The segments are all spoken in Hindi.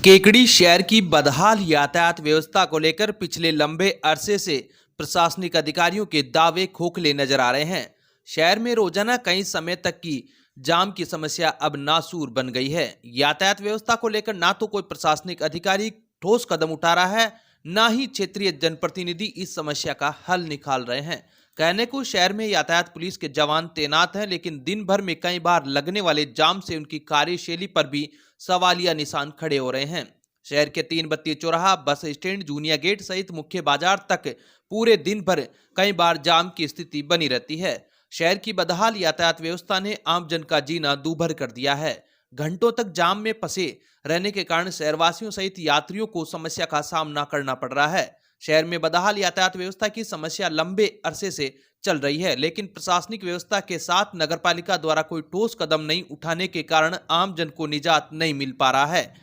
केकड़ी शहर की बदहाल यातायात व्यवस्था को लेकर पिछले लंबे अरसे से प्रशासनिक अधिकारियों के दावे खोखले नजर आ रहे हैं। शहर में रोजाना कई समय तक की जाम की समस्या अब नासूर बन गई है। यातायात व्यवस्था को लेकर ना तो कोई प्रशासनिक अधिकारी ठोस कदम उठा रहा है, ना ही क्षेत्रीय जनप्रतिनिधि इस समस्या का हल निकाल रहे हैं। कहने को शहर में यातायात पुलिस के जवान तैनात हैं, लेकिन दिन भर में कई बार लगने वाले जाम से उनकी कार्यशैली पर भी सवालिया निशान खड़े हो रहे हैं। शहर के 3 बत्ती चौराहा, बस स्टैंड, जूनिया गेट सहित मुख्य बाजार तक पूरे दिन भर कई बार जाम की स्थिति बनी रहती है। शहर की बदहाल यातायात व्यवस्था ने आम जन का जीना दूभर कर दिया है। घंटों तक जाम में फंसे रहने के कारण शहरवासियों सहित यात्रियों को समस्या का सामना करना पड़ रहा है। शहर में बदहाल यातायात व्यवस्था की समस्या लंबे अरसे से चल रही है, लेकिन प्रशासनिक व्यवस्था के साथ नगरपालिका द्वारा कोई ठोस कदम नहीं उठाने के कारण आम जन को निजात नहीं मिल पा रहा है।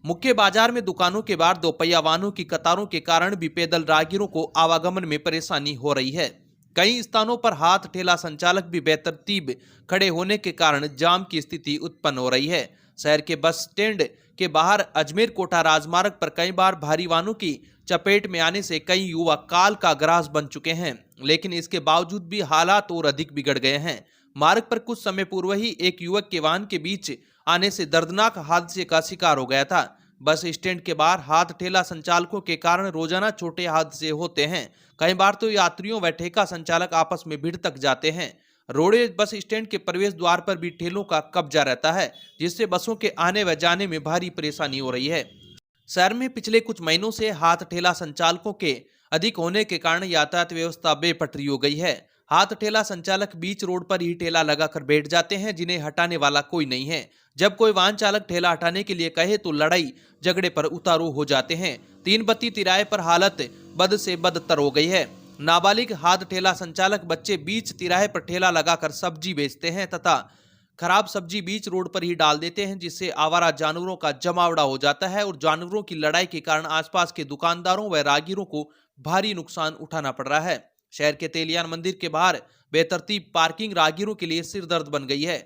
मुख्य बाजार में दुकानों के बाहर दोपहिया वाहनों की कतारों के कारण भी पैदल राहगीरों को आवागमन में परेशानी हो रही है। कई स्थानों पर हाथ ठेला संचालक भी बेतरतीब खड़े होने के कारण जाम की स्थिति उत्पन्न हो रही है। शहर के बस स्टैंड के बाहर अजमेर कोटा राजमार्ग पर कई बार भारी वाहनों की चपेट में आने से कई युवा काल का ग्रास बन चुके हैं, लेकिन इसके बावजूद भी हालात और अधिक बिगड़ गए हैं। मार्ग पर कुछ समय पूर्व ही एक युवक के वाहन के बीच आने से दर्दनाक हादसे का शिकार हो गया था। बस स्टैंड के बाहर हाथ ठेला संचालकों के कारण रोजाना छोटे हादसे होते हैं। कई बार तो यात्रियों व ठेका संचालक आपस में भिड़ तक जाते हैं। रोडवेज बस स्टैंड के प्रवेश द्वार पर भी ठेलों का कब्जा रहता है, जिससे बसों के आने व जाने में भारी परेशानी हो रही है। शहर में पिछले कुछ महीनों से हाथ ठेला संचालकों के अधिक होने के कारण यातायात व्यवस्था बेपटरी हो गई है। हाथ ठेला संचालक बीच रोड पर ही ठेला लगाकर बैठ जाते हैं, जिन्हें हटाने वाला कोई नहीं है। जब कोई वाहन चालक ठेला हटाने के लिए कहे तो लड़ाई झगड़े पर उतारू हो जाते हैं। 3 बत्ती तिराहे पर हालत बद से बदतर हो गई है। नाबालिग हाथ ठेला संचालक बच्चे बीच तिराहे पर ठेला लगाकर सब्जी बेचते हैं तथा खराब सब्जी बीच रोड पर ही डाल देते हैं, जिससे आवारा जानवरों का जमावड़ा हो जाता है और जानवरों की लड़ाई के कारण आसपास के दुकानदारों व राहगीरों को भारी नुकसान उठाना पड़ रहा है। शहर के तेलियान मंदिर के बाहर बेतरतीब पार्किंग राहगीरों के लिए सिरदर्द बन गई है।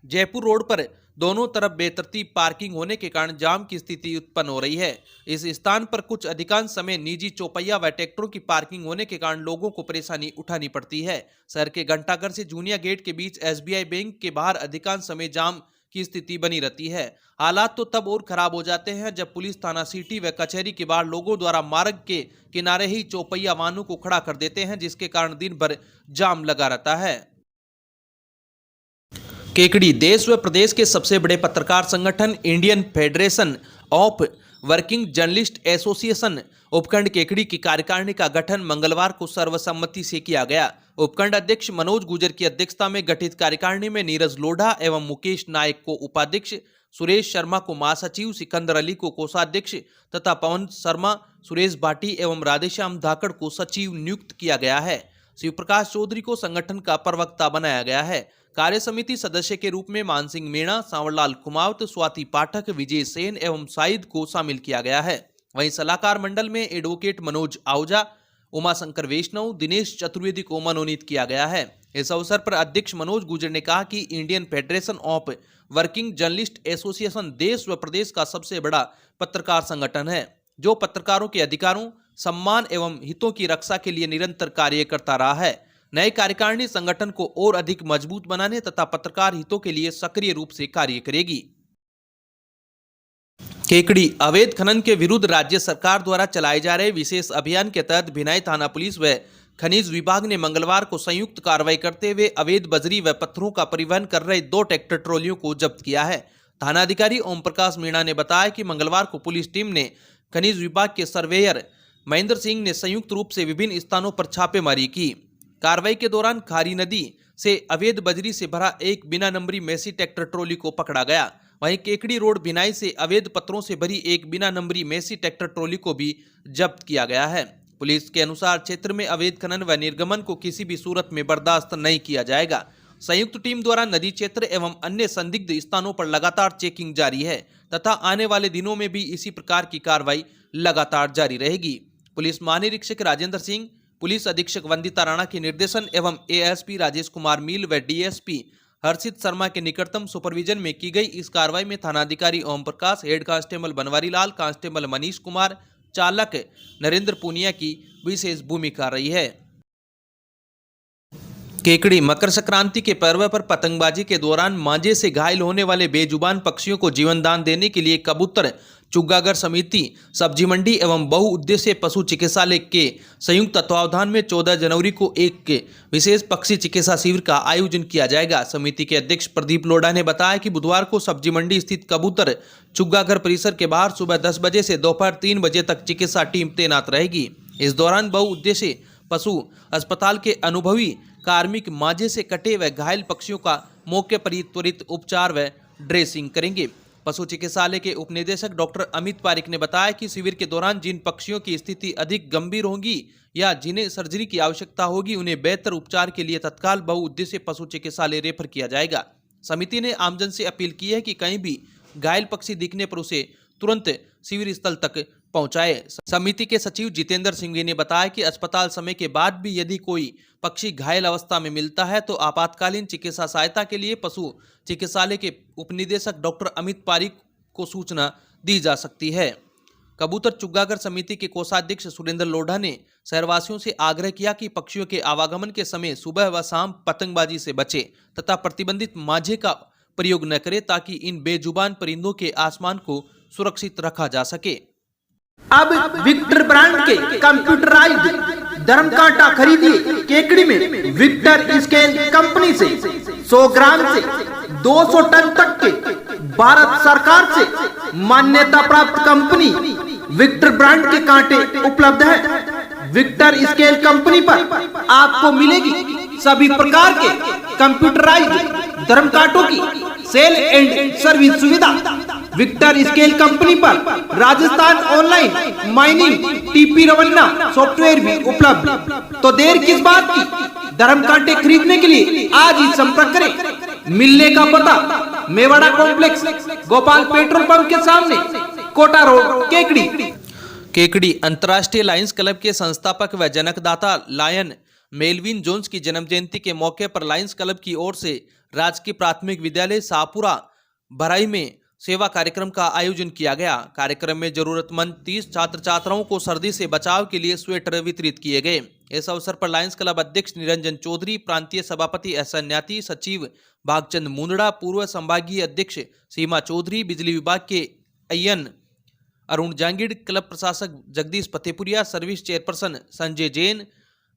जयपुर रोड पर दोनों तरफ बेतरतीब पार्किंग होने के कारण जाम की स्थिति उत्पन्न हो रही है। इस स्थान पर कुछ अधिकांश समय निजी चौपहिया व ट्रैक्टरों की पार्किंग होने के कारण लोगों को परेशानी उठानी पड़ती है। शहर के घंटाघर से जूनिया गेट के बीच एसबीआई बैंक के बाहर अधिकांश समय जाम की स्थिति बनी रहती है। हालात तो तब और खराब हो जाते हैं जब पुलिस थाना सिटी व कचहरी के बाहर लोगों द्वारा मार्ग के किनारे ही चौपहिया वाहनों को खड़ा कर देते हैं, जिसके कारण दिन भर जाम लगा रहता है। केकड़ी देश व प्रदेश के सबसे बड़े पत्रकार संगठन Indian federation of working journalist association उपखंड केकड़ी की कार्यकारिणी का गठन मंगलवार को सर्वसम्मति से किया गया। उपखंड अध्यक्ष मनोज गुजर की अध्यक्षता में गठित कार्यकारिणी में नीरज लोढ़ा एवं मुकेश नायक को उपाध्यक्ष, सुरेश शर्मा को महासचिव, सिकंदर अली को कोषाध्यक्ष तथा पवन शर्मा, सुरेश भाटी एवं राधेश्याम धाकड़ को सचिव नियुक्त किया गया है। शिव प्रकाश चौधरी को संगठन का प्रवक्ता बनाया गया है। कार्य समिति सदस्य के रूप में मानसिंह मीणा, सांवरलाल कुमावत, स्वाति पाठक, विजय सेन एवं साइद को शामिल किया गया है। वहीं सलाहकार मंडल में एडवोकेट मनोज आहूजा, उमाशंकर वैष्णव, दिनेश चतुर्वेदी को मनोनीत किया गया है। इस अवसर पर अध्यक्ष मनोज गुजर ने कहा कि Indian federation of working journalist association देश व प्रदेश का सबसे बड़ा पत्रकार संगठन है, जो पत्रकारों के अधिकारों, सम्मान एवं हितों की रक्षा के लिए निरंतर कार्य करता रहा है। नई कार्यकारिणी संगठन को और अधिक मजबूत बनाने तथा पत्रकार हितों के लिए सक्रिय रूप से कार्य करेगी। केकड़ी अवैध खनन के विरुद्ध राज्य सरकार द्वारा चलाए जा रहे विशेष अभियान के तहत भिनाई थाना पुलिस व खनिज विभाग ने मंगलवार को संयुक्त कार्रवाई करते हुए अवैध बजरी व पत्थरों का परिवहन कर रहे 2 ट्रैक्टर ट्रॉलियों को जब्त किया है। थाना अधिकारी ओम प्रकाश मीणा ने बताया कि मंगलवार को पुलिस टीम ने खनिज विभाग के सर्वेयर महेंद्र सिंह ने संयुक्त रूप से विभिन्न स्थानों पर छापेमारी की। कार्रवाई के दौरान खारी नदी से अवैध बजरी से भरा एक बिना नंबरी मैसी ट्रैक्टर ट्रॉली को पकड़ा गया। वहीं केकड़ी रोड भिनाई से अवैध पत्थरों से भरी एक बिना नंबरी मैसी ट्रैक्टर ट्रॉली को भी जब्त किया गया है। पुलिस के अनुसार क्षेत्र में अवैध खनन व निर्गमन को किसी भी सूरत में बर्दाश्त नहीं किया जाएगा। संयुक्त टीम द्वारा नदी क्षेत्र एवं अन्य संदिग्ध स्थानों पर लगातार चेकिंग जारी है तथा आने वाले दिनों में भी इसी प्रकार की कार्रवाई लगातार जारी रहेगी। पुलिस महानिरीक्षक राजेंद्र सिंह, पुलिस अधीक्षक वंदिता राणा के निर्देशन एवं एएसपी राजेश कुमार मील व डीएसपी हर्षित शर्मा के निकटतम सुपरविजन में की गई इस कार्रवाई में थानाधिकारी Om Prakash, head constable Banwari Lal, constable Manish Kumar, चालक नरेंद्र पूनिया की विशेष भूमिका रही है। केकड़ी मकर संक्रांति के पर्व पर पतंगबाजी के दौरान मांझे से घायल होने वाले बेजुबान पक्षियों को जीवन दान देने के लिए कबूतर चुग्गागर समिति, सब्जी मंडी एवं बहुउद्देशीय पशु चिकित्सालय के संयुक्त तत्वावधान में 14 जनवरी को एक विशेष पक्षी चिकित्सा शिविर का आयोजन किया जाएगा। समिति के अध्यक्ष प्रदीप लोढ़ा ने बताया कि बुधवार को सब्जी मंडी स्थित कबूतर चुग्गागर परिसर के बाहर सुबह 10 बजे से दोपहर 3 बजे तक चिकित्सा टीम तैनात रहेगी। इस दौरान बहुउद्देशीय पशु अस्पताल के अनुभवी कार्मिक मांझे से कटे व घायल पक्षियों का मौके पर ही त्वरित उपचार व ड्रेसिंग करेंगे। पशु चिकित्सालय के उपनिदेशक डॉक्टर अमित पारिक ने बताया कि शिविर के दौरान जिन पक्षियों की स्थिति अधिक गंभीर होगी या जिन्हें सर्जरी की आवश्यकता होगी, उन्हें बेहतर उपचार के लिए तत्काल बहुउद्देशीय पशु चिकित्सालय रेफर किया जाएगा। समिति ने आमजन से अपील की है कि कहीं भी घायल पक्षी दिखने पर उसे तुरंत शिविर स्थल तक पहुंचाए। समिति के सचिव जितेंद्र सिंह ने बताया कि अस्पताल समय के बाद भी यदि कोई पक्षी घायल अवस्था में मिलता है तो आपातकालीन चिकित्सा सहायता के लिए पशु चिकित्सालय के उपनिदेशक डॉक्टर अमित पारिक को सूचना दी जा सकती है। कबूतर चुग्गागर समिति के कोषाध्यक्ष सुरेंद्र लोढ़ा ने शहरवासियों से आग्रह किया कि पक्षियों के आवागमन के समय सुबह व शाम पतंगबाजी से बचे तथा प्रतिबंधित मांझे का प्रयोग न करें ताकि इन बेजुबान परिंदों के आसमान को सुरक्षित रखा जा सके। अब विक्टर ब्रांड के कंप्यूटराइज्ड धर्म कांटा खरीदिए केकड़ी में विक्टर स्केल कंपनी से 100 ग्राम से 200 टन तक के भारत सरकार से मान्यता प्राप्त कंपनी विक्टर ब्रांड के कांटे उपलब्ध है। विक्टर स्केल कंपनी पर आपको मिलेगी सभी प्रकार के कंप्यूटराइज्ड धर्म कांटों की सेल एंड सर्विस सुविधा। विक्टर स्केल कंपनी पर Rajasthan online mining TP Revanna software भी उपलब्ध। तो देर किस बात की, धर्म कांटे खरीदने के लिए आज ही संपर्क करें। मिलने का पता Mewada complex, Gopal petrol pump के सामने, कोटा रोड, केकड़ी। केकड़ी अंतर्राष्ट्रीय लायंस क्लब के संस्थापक व जनकदाता लायन मेलविन जोन्स की जन्म जयंती के मौके पर लायंस क्लब की ओर से राजकीय प्राथमिक विद्यालय शाहपुरा भराई में सेवा कार्यक्रम का आयोजन किया गया। कार्यक्रम में जरूरतमंद 30 छात्र छात्राओं को सर्दी से बचाव के लिए स्वेटर वितरित किए गए। इस अवसर पर लायंस क्लब अध्यक्ष निरंजन चौधरी, प्रांतीय सभापति एहसन न्याती, सचिव भागचंद मुंदड़ा, पूर्व संभागीय अध्यक्ष सीमा चौधरी, बिजली विभाग के अय्यन अरुण जांगिड़, क्लब प्रशासक जगदीश फतेपुरिया, सर्विस चेयरपर्सन संजय जैन,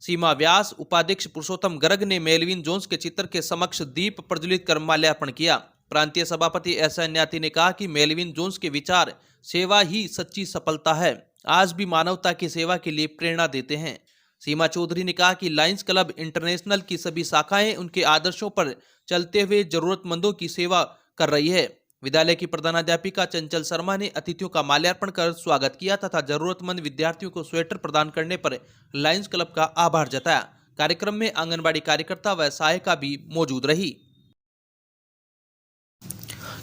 सीमा व्यास, उपाध्यक्ष पुरुषोत्तम गर्ग ने मेलविन जोन्स के चित्र के समक्ष दीप प्रज्वलित कर माल्यार्पण किया। प्रांतीय सभापति एहसन न्याती ने कहा कि मेलविन जोन्स के विचार सेवा ही सच्ची सफलता है, आज भी मानवता की सेवा के लिए प्रेरणा देते हैं। सीमा चौधरी ने कहा कि लायंस क्लब इंटरनेशनल की सभी शाखाएं उनके आदर्शों पर चलते हुए जरूरतमंदों की सेवा कर रही है। विद्यालय की प्रधानाध्यापिका चंचल शर्मा ने अतिथियों का माल्यार्पण कर स्वागत किया तथा जरूरतमंद विद्यार्थियों को स्वेटर प्रदान करने पर लायंस क्लब का आभार जताया। कार्यक्रम में आंगनबाड़ी कार्यकर्ता व सहायिका भी मौजूद रही।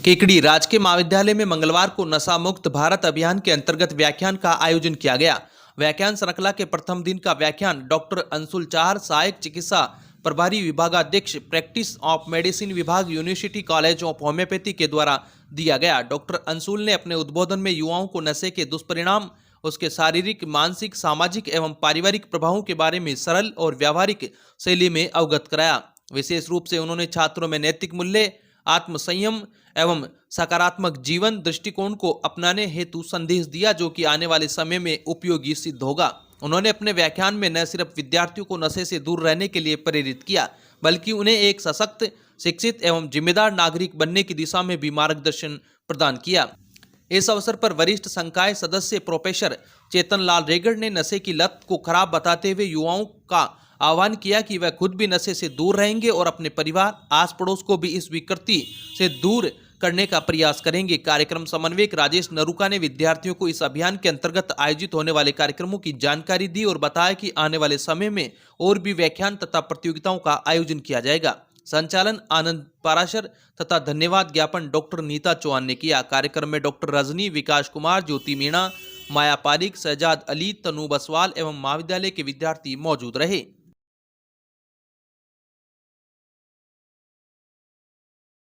केकड़ी राजकीय महाविद्यालय में मंगलवार को नशा मुक्त भारत अभियान के अंतर्गत व्याख्यान का आयोजन किया गया। व्याख्यान श्रृंखला के प्रथम दिन का व्याख्यान डॉक्टर अंशुल चाहर, सहायक चिकित्सा प्रभारी विभागाध्यक्ष, प्रैक्टिस ऑफ मेडिसिन विभाग, यूनिवर्सिटी कॉलेज ऑफ होम्योपैथी के द्वारा दिया गया। डॉक्टर अंशुल ने अपने उद्बोधन में युवाओं को नशे के दुष्परिणाम, उसके शारीरिक, मानसिक, सामाजिक एवं पारिवारिक प्रभावों के बारे में सरल और व्यावहारिक शैली में अवगत कराया। विशेष रूप से उन्होंने छात्रों में नैतिक मूल्य, आत्मसंयम एवं सकारात्मक जीवन दृष्टिकोण को अपनाने हेतु संदेश दिया, जो कि आने वाले समय में उपयोगी सिद्ध होगा। उन्होंने अपने व्याख्यान में न सिर्फ विद्यार्थियों को नशे से दूर रहने के लिए प्रेरित किया, बल्कि उन्हें एक सशक्त, शिक्षित एवं जिम्मेदार नागरिक बनने की दिशा में भी मार्गदर्शन प्रदान किया। इस अवसर पर वरिष्ठ संकाय सदस्य प्रोफेसर चेतन लाल रेगड़ ने नशे की लत को खराब बताते हुए युवाओं का आह्वान किया कि वह खुद भी नशे से दूर रहेंगे और अपने परिवार, आस पड़ोस को भी इस विकृति से दूर करने का प्रयास करेंगे। कार्यक्रम समन्वयक राजेश नरूका ने विद्यार्थियों को इस अभियान के अंतर्गत आयोजित होने वाले कार्यक्रमों की जानकारी दी और बताया कि आने वाले समय में और भी व्याख्यान तथा प्रतियोगिताओं का आयोजन किया जाएगा। संचालन आनंद पाराशर तथा धन्यवाद ज्ञापन डॉक्टर नीता चौहान ने किया। कार्यक्रम में डॉक्टर रजनी, विकास कुमार, ज्योति मीणा, माया पारिक, शहजाद अली, तनु बसवाल एवं महाविद्यालय के विद्यार्थी मौजूद रहे।